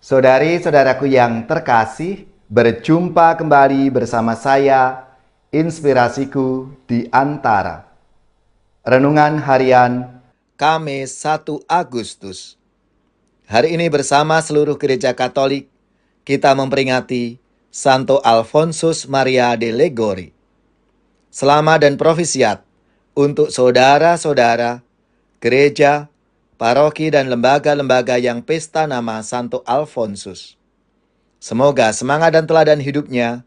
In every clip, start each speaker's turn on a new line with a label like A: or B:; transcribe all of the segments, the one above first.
A: Saudari-saudaraku yang terkasih, berjumpa kembali bersama saya, Inspirasiku di Antara. Renungan Harian Kamis 1 Agustus. Hari ini bersama seluruh gereja Katolik, kita memperingati Santo Alfonsus Maria de Liguori. Selamat dan profisiat untuk saudara-saudara, gereja, paroki dan lembaga-lembaga yang pesta nama Santo Alfonsus. Semoga semangat dan teladan hidupnya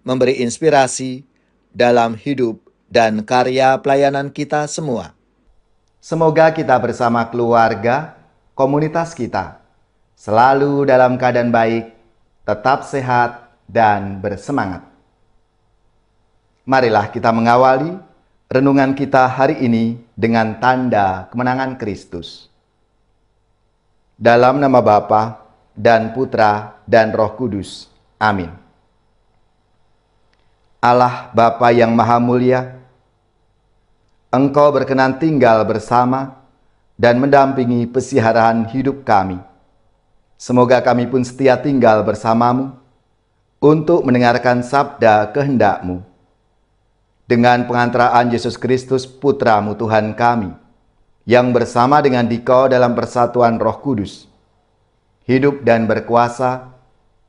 A: memberi inspirasi dalam hidup dan karya pelayanan kita semua. Semoga kita bersama keluarga, komunitas kita, selalu dalam keadaan baik, tetap sehat, dan bersemangat. Marilah kita mengawali renungan kita hari ini dengan tanda kemenangan Kristus. Dalam nama Bapa dan Putra dan Roh Kudus. Amin. Allah Bapa yang Maha Mulia, Engkau berkenan tinggal bersama dan mendampingi pesiharahan hidup kami. Semoga kami pun setia tinggal bersamamu untuk mendengarkan sabda kehendak-Mu. Dengan pengantaraan Yesus Kristus, Putra-Mu Tuhan kami, yang bersama dengan Dikau dalam persatuan Roh Kudus, hidup dan berkuasa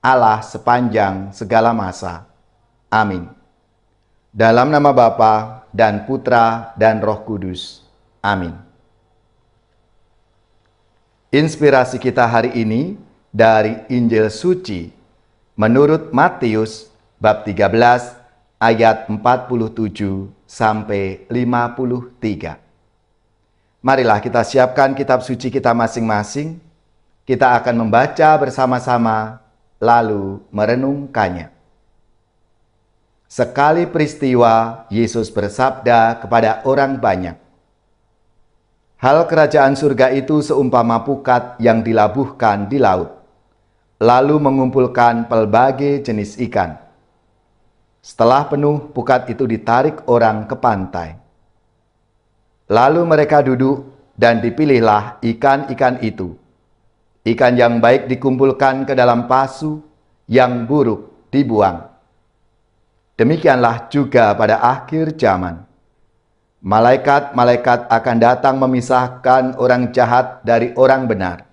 A: Allah sepanjang segala masa. Amin. Dalam nama Bapa dan Putra dan Roh Kudus. Amin. Inspirasi kita hari ini dari Injil Suci menurut Matius bab 13 ayat 47 sampai 53. Marilah kita siapkan kitab suci kita masing-masing. Kita akan membaca bersama-sama, lalu merenungkannya. Sekali peristiwa, Yesus bersabda kepada orang banyak, "Hal kerajaan surga itu seumpama pukat yang dilabuhkan di laut, lalu mengumpulkan pelbagai jenis ikan. Setelah penuh, pukat itu ditarik orang ke pantai. Lalu mereka duduk dan dipilihlah ikan-ikan itu. Ikan yang baik dikumpulkan ke dalam pasu, yang buruk dibuang. Demikianlah juga pada akhir zaman. Malaikat-malaikat akan datang memisahkan orang jahat dari orang benar.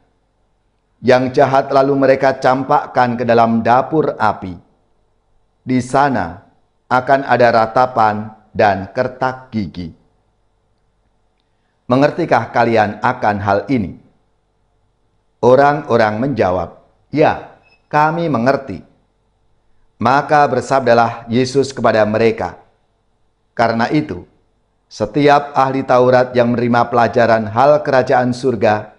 A: Yang jahat lalu mereka campakkan ke dalam dapur api. Di sana akan ada ratapan dan kertak gigi. Mengertikah kalian akan hal ini?" Orang-orang menjawab, "Ya, kami mengerti." Maka bersabdalah Yesus kepada mereka, "Karena itu, setiap ahli Taurat yang menerima pelajaran hal kerajaan surga,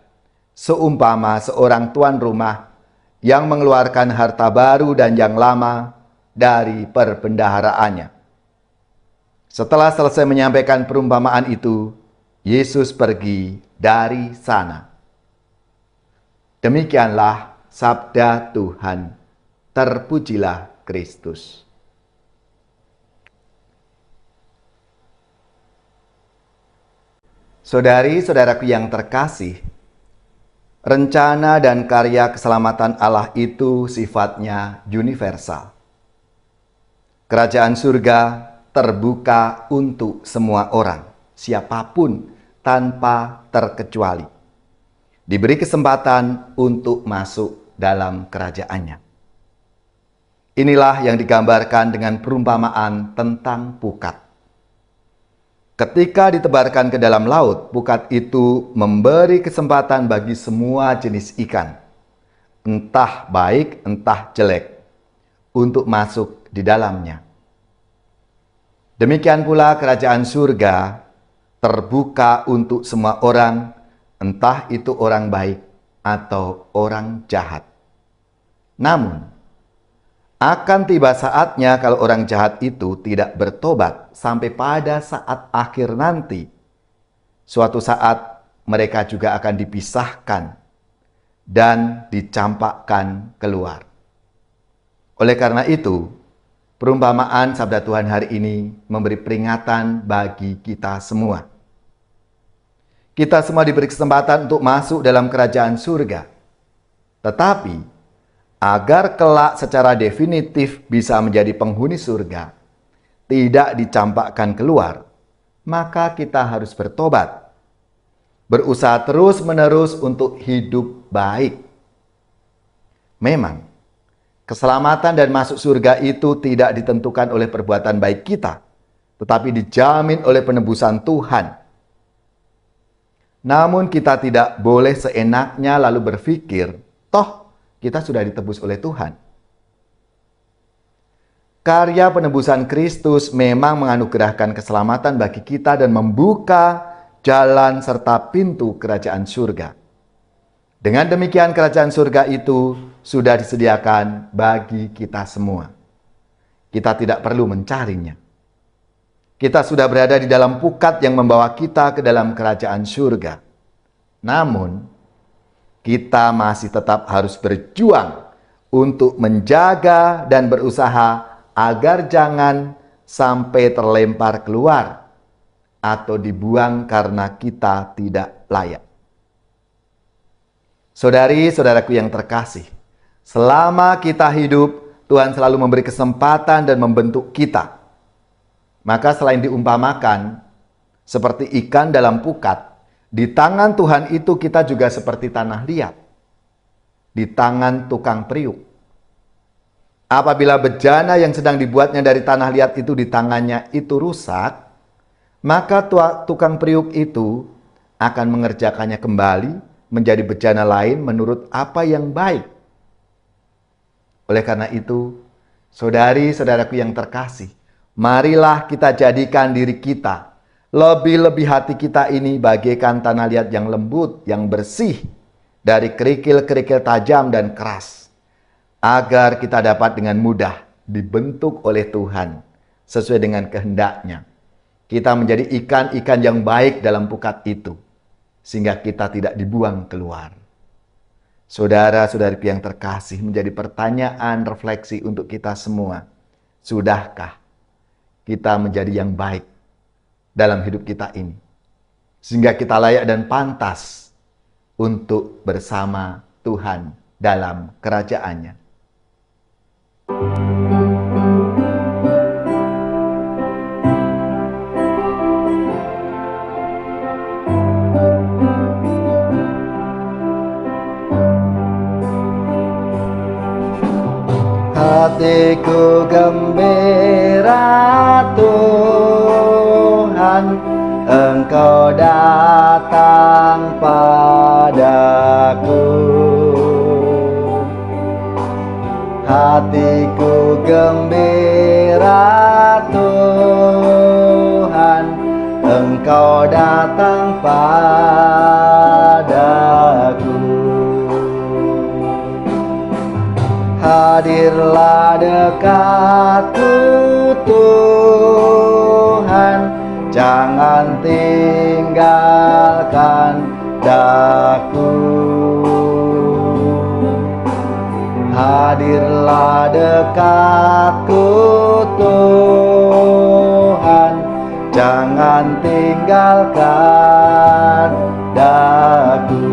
A: seumpama seorang tuan rumah yang mengeluarkan harta baru dan yang lama dari perbendaharaannya." Setelah selesai menyampaikan perumpamaan itu, Yesus pergi dari sana. Demikianlah sabda Tuhan. Terpujilah Kristus. Saudari-saudaraku yang terkasih, rencana dan karya keselamatan Allah itu sifatnya universal. Kerajaan surga terbuka untuk semua orang, siapapun tanpa terkecuali. Diberi kesempatan untuk masuk dalam kerajaannya. Inilah yang digambarkan dengan perumpamaan tentang pukat. Ketika ditebarkan ke dalam laut, pukat itu memberi kesempatan bagi semua jenis ikan, entah baik entah jelek, untuk masuk di dalamnya. Demikian pula kerajaan surga terbuka untuk semua orang, entah itu orang baik atau orang jahat. Namun, akan tiba saatnya kalau orang jahat itu tidak bertobat sampai pada saat akhir nanti. Suatu saat mereka juga akan dipisahkan dan dicampakkan keluar. Oleh karena itu, perumpamaan sabda Tuhan hari ini memberi peringatan bagi kita semua. Kita semua diberi kesempatan untuk masuk dalam kerajaan surga. Tetapi agar kelak secara definitif bisa menjadi penghuni surga, tidak dicampakkan keluar, maka kita harus bertobat, berusaha terus-menerus untuk hidup baik. Memang, keselamatan dan masuk surga itu tidak ditentukan oleh perbuatan baik kita, tetapi dijamin oleh penebusan Tuhan. Namun kita tidak boleh seenaknya lalu berpikir, toh kita sudah ditebus oleh Tuhan. Karya penebusan Kristus memang menganugerahkan keselamatan bagi kita dan membuka jalan serta pintu kerajaan surga. Dengan demikian kerajaan surga itu sudah disediakan bagi kita semua. Kita tidak perlu mencarinya. Kita sudah berada di dalam pukat yang membawa kita ke dalam kerajaan surga. Namun, kita masih tetap harus berjuang untuk menjaga dan berusaha agar jangan sampai terlempar keluar atau dibuang karena kita tidak layak. Saudari-saudaraku yang terkasih, selama kita hidup, Tuhan selalu memberi kesempatan dan membentuk kita. Maka selain diumpamakan seperti ikan dalam pukat, di tangan Tuhan itu kita juga seperti tanah liat, di tangan tukang periuk. Apabila bejana yang sedang dibuatnya dari tanah liat itu di tangannya itu rusak, maka tukang periuk itu akan mengerjakannya kembali menjadi bejana lain menurut apa yang baik. Oleh karena itu, saudari-saudaraku yang terkasih, marilah kita jadikan diri kita, lebih-lebih hati kita ini bagaikan tanah liat yang lembut, yang bersih, dari kerikil-kerikil tajam dan keras, agar kita dapat dengan mudah dibentuk oleh Tuhan, sesuai dengan kehendak-Nya. Kita menjadi ikan-ikan yang baik dalam pukat itu, sehingga kita tidak dibuang keluar. Saudara-saudariku yang terkasih, menjadi pertanyaan refleksi untuk kita semua. Sudahkah kita menjadi yang baik dalam hidup kita ini, sehingga kita layak dan pantas untuk bersama Tuhan dalam kerajaan-Nya? Hatiku gembira Tuhan, Engkau datang padaku. Hatiku gembira Tuhan, Engkau datang padaku. Hadirlah dekatku Tuhan, jangan tinggalkan daku. Hadirlah dekatku Tuhan, jangan tinggalkan daku.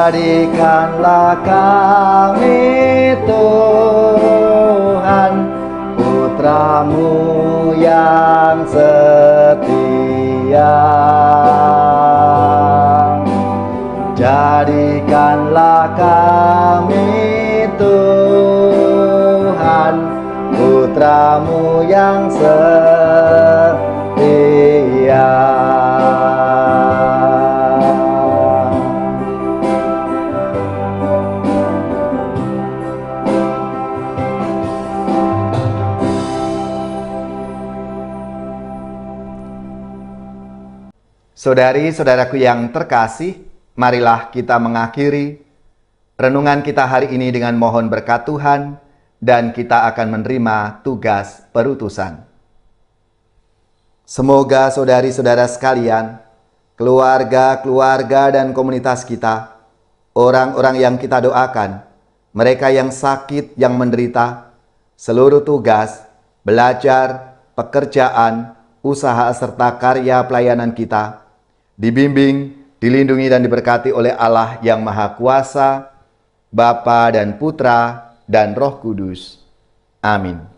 A: Jadikanlah kami Tuhan, putra-Mu yang setia. Jadikanlah kami Tuhan, putra-Mu yang setia. Saudari-saudaraku yang terkasih, marilah kita mengakhiri renungan kita hari ini dengan mohon berkat Tuhan, dan kita akan menerima tugas perutusan. Semoga saudari-saudara sekalian, keluarga-keluarga dan komunitas kita, orang-orang yang kita doakan, mereka yang sakit, yang menderita, seluruh tugas, belajar, pekerjaan, usaha serta karya pelayanan kita, dibimbing, dilindungi dan diberkati oleh Allah yang Maha Kuasa, Bapa dan Putra dan Roh Kudus. Amin.